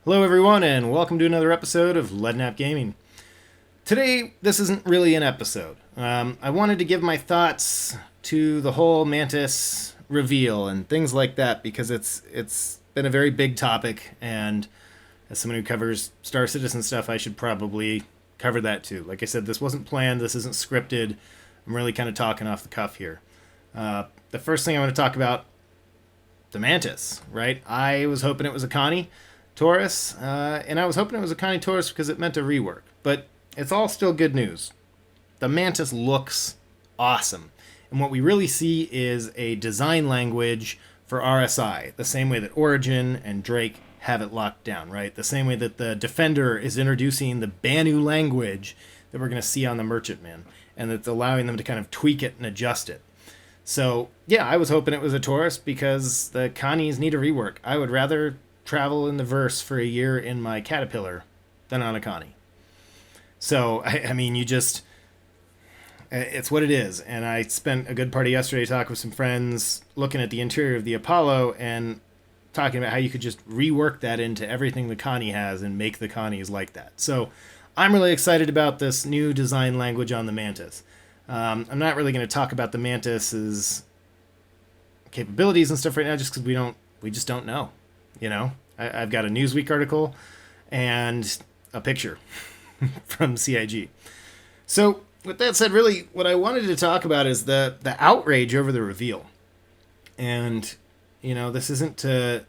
Hello everyone and welcome to another episode of Leadnap Gaming. Today, this isn't really an episode. I wanted to give my thoughts to the whole Mantis reveal and things like that because it's been a very big topic, and as someone who covers Star Citizen stuff, I should probably cover that too. Like I said, this wasn't planned, this isn't scripted. I'm really kind of talking off the cuff here. The first thing I want to talk about, the Mantis, right? I was hoping it was a Connie Taurus, and I was hoping it was a Connie Taurus because it meant a rework, but it's all still good news. The Mantis looks awesome, and what we really see is a design language for RSI, the same way that Origin and Drake have it locked down, right? The same way that the Defender is introducing the Banu language that we're going to see on the Merchantman, and that's allowing them to kind of tweak it and adjust it. So, yeah, I was hoping it was a Taurus because the Connies need a rework. I would rather travel in the verse for a year in my Caterpillar than on a Connie. So, I mean, it's what it is. And I spent a good part of yesterday talking with some friends, looking at the interior of the Apollo and talking about how you could just rework that into everything the Connie has and make the Connies like that. So I'm really excited about this new design language on the Mantis. I'm not really going to talk about the Mantis's capabilities and stuff right now just because we just don't know. You know, I've got a Newsweek article and a picture from CIG. So with that said, really what I wanted to talk about is the outrage over the reveal. And, you know, this isn't to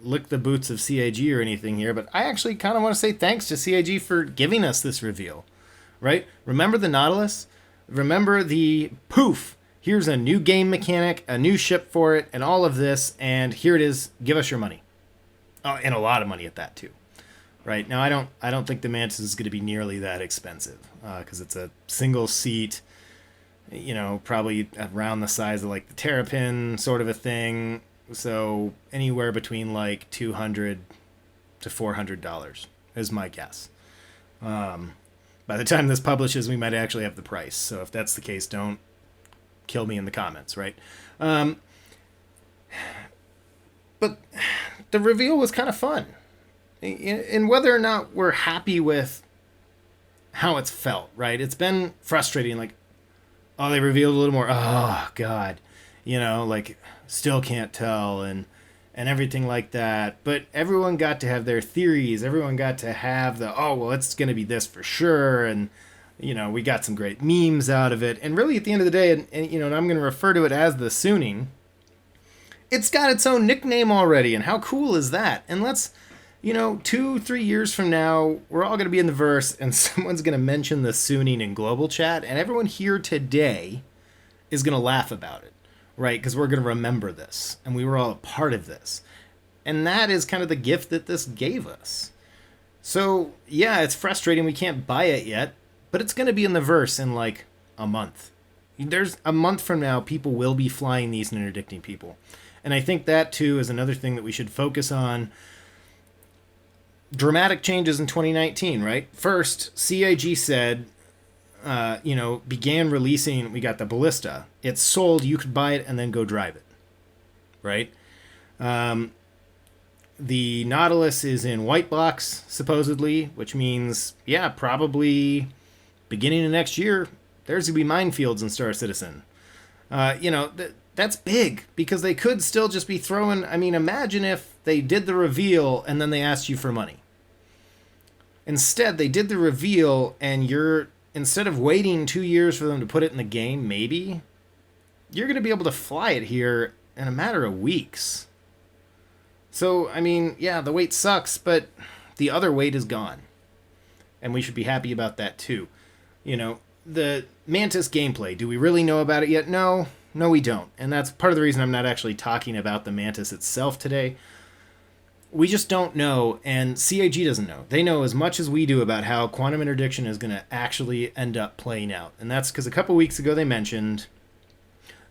lick the boots of CIG or anything here, but I actually kind of want to say thanks to CIG for giving us this reveal, right? Remember the Nautilus? Remember the poof, here's a new game mechanic, a new ship for it, and all of this, and here it is, give us your money. Oh, and a lot of money at that too. Right? Now, I don't think the Mantis is going to be nearly that expensive, because it's a single seat, you know, probably around the size of like the Terrapin sort of a thing. So anywhere between like $200 to $400 is my guess. By the time this publishes, we might actually have the price. So if that's the case, don't kill me in the comments, right? But the reveal was kind of fun. And whether or not we're happy with how it's felt, right? It's been frustrating. Like, oh, they revealed a little more. Oh, God. You know, like, still can't tell and everything like that. But everyone got to have their theories. Everyone got to have oh, well, it's going to be this for sure. And, you know, we got some great memes out of it. And really, at the end of the day, and you know, and I'm going to refer to it as the Sooning, it's got its own nickname already. And how cool is that? And let's, you know, 2-3 years from now, we're all going to be in the verse and someone's going to mention the Sooning in global chat. And everyone here today is going to laugh about it. Right, because we're going to remember this, and we were all a part of this. And that is kind of the gift that this gave us. So, yeah, it's frustrating we can't buy it yet, but it's going to be in the verse in, like, a month. There's a month from now, people will be flying these and interdicting people. And I think that, too, is another thing that we should focus on. Dramatic changes in 2019, right? First, CIG said, you know, began releasing, we got the Ballista. It's sold, you could buy it and then go drive it, right? The Nautilus is in white box, supposedly, which means, yeah, probably beginning of next year, there's going to be minefields in Star Citizen. You know, that's big, because they could still just be throwing, I mean, imagine if they did the reveal and then they asked you for money. Instead, they did the reveal and instead of waiting 2 years for them to put it in the game, maybe, you're going to be able to fly it here in a matter of weeks. So, I mean, yeah, the wait sucks, but the other wait is gone. And we should be happy about that, too. You know, the Mantis gameplay, do we really know about it yet? No, we don't. And that's part of the reason I'm not actually talking about the Mantis itself today. We just don't know, and CIG doesn't know. They know as much as we do about how quantum interdiction is going to actually end up playing out. And that's because a couple weeks ago they mentioned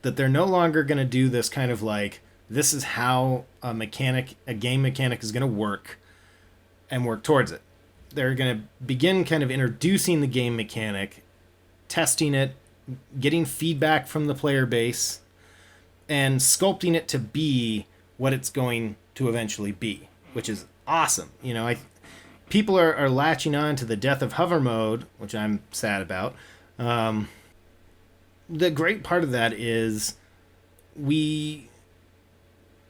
that they're no longer going to do this kind of like, this is how a game mechanic is going to work and work towards it. They're going to begin kind of introducing the game mechanic, testing it, getting feedback from the player base, and sculpting it to be what it's going to eventually be, which is awesome. People are latching on to the death of hover mode, which I'm sad about. The great part of that is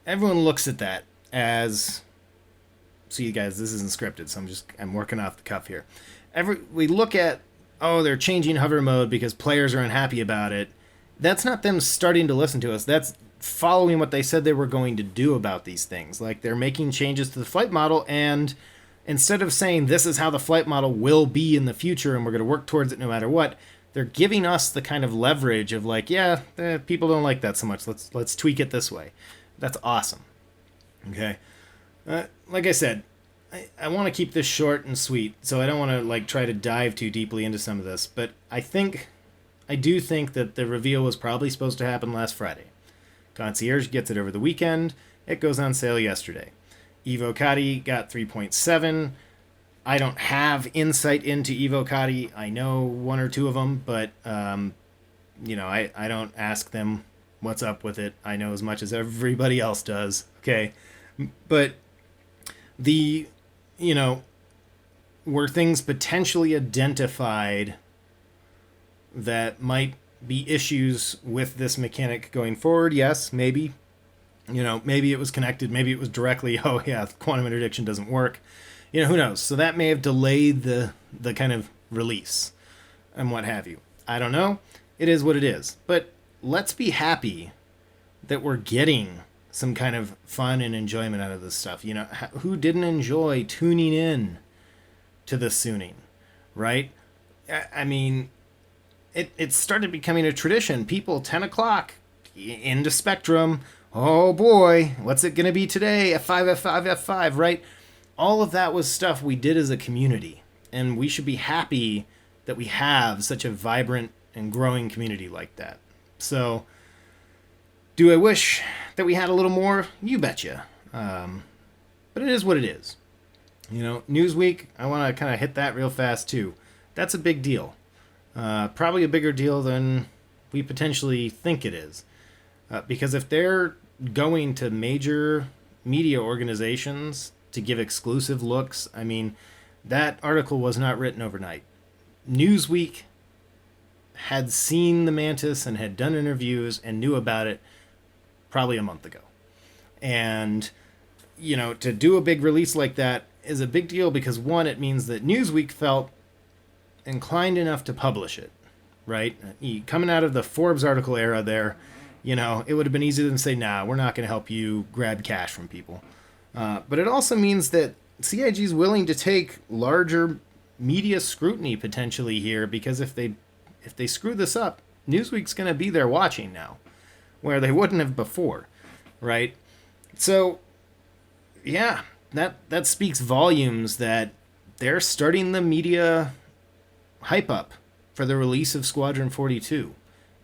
everyone looks at that as, see guys, this isn't scripted, so I'm working off the cuff here. We look at, oh, they're changing hover mode because players are unhappy about it. That's not them starting to listen to us. That's following what they said they were going to do about these things. Like, they're making changes to the flight model, and instead of saying this is how the flight model will be in the future and we're going to work towards it no matter what, they're giving us the kind of leverage of like, yeah, people don't like that so much. Let's tweak it this way. That's awesome. Okay. Like I said, I want to keep this short and sweet, so I don't want to like try to dive too deeply into some of this, but I do think that the reveal was probably supposed to happen last Friday. Concierge gets it over the weekend. It goes on sale yesterday. Evocati got 3.7. I don't have insight into Evocati. I know one or two of them, but I don't ask them what's up with it. I know as much as everybody else does. Okay. But were things potentially identified that might be issues with this mechanic going forward? Yes, maybe. Maybe it was connected. Maybe it was directly, oh yeah, quantum interdiction doesn't work. Who knows? So that may have delayed the kind of release and what have you. I don't know. It is what it is. But let's be happy that we're getting some kind of fun and enjoyment out of this stuff. Who didn't enjoy tuning in to the Sooning, right? I mean, it started becoming a tradition. People, 10 o'clock, into Spectrum. Oh boy, what's it going to be today? F5, F5, F5, right? All of that was stuff we did as a community. And we should be happy that we have such a vibrant and growing community like that. So, do I wish that we had a little more? You betcha. But it is what it is. Newsweek, I want to kind of hit that real fast too. That's a big deal. Probably a bigger deal than we potentially think it is. Because if they're going to major media organizations to give exclusive looks, I mean, that article was not written overnight. Newsweek had seen the Mantis and had done interviews and knew about it probably a month ago. And, to do a big release like that is a big deal because, one, it means that Newsweek felt inclined enough to publish it, right? Coming out of the Forbes article era there, it would have been easier than say, nah, we're not going to help you grab cash from people. But it also means that CIG is willing to take larger media scrutiny potentially here, because if they screw this up, Newsweek's going to be there watching now, where they wouldn't have before, right? So, yeah, that speaks volumes that they're starting the media hype up for the release of Squadron 42.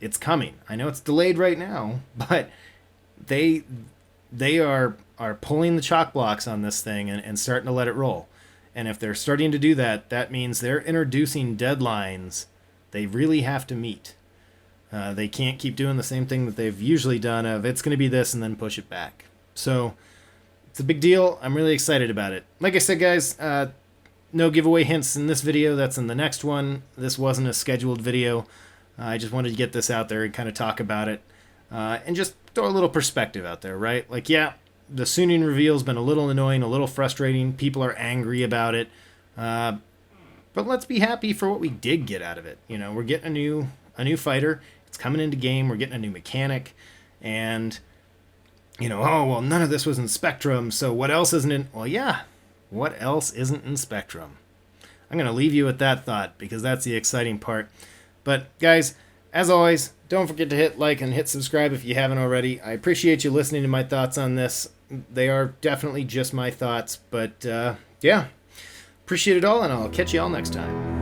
It's coming. I know it's delayed right now, but they are pulling the chalk blocks on this thing and starting to let it roll. And if they're starting to do that, that means they're introducing deadlines they really have to meet. They can't keep doing the same thing that they've usually done of it's going to be this and then push it back. So it's a big deal. I'm really excited about it. Like I said, guys, no giveaway hints in this video. That's in the next one. This wasn't a scheduled video. I just wanted to get this out there and kind of talk about it. And just throw a little perspective out there, right? Like, yeah, the Sooning reveal's been a little annoying, a little frustrating. People are angry about it. But let's be happy for what we did get out of it. We're getting a new fighter. It's coming into game. We're getting a new mechanic. And, oh, well, none of this was in Spectrum, so what else isn't in... Well, yeah, what else isn't in Spectrum? I'm going to leave you with that thought, because that's the exciting part. But, guys, as always, don't forget to hit like and hit subscribe if you haven't already. I appreciate you listening to my thoughts on this. They are definitely just my thoughts, but, yeah. Appreciate it all, and I'll catch you all next time.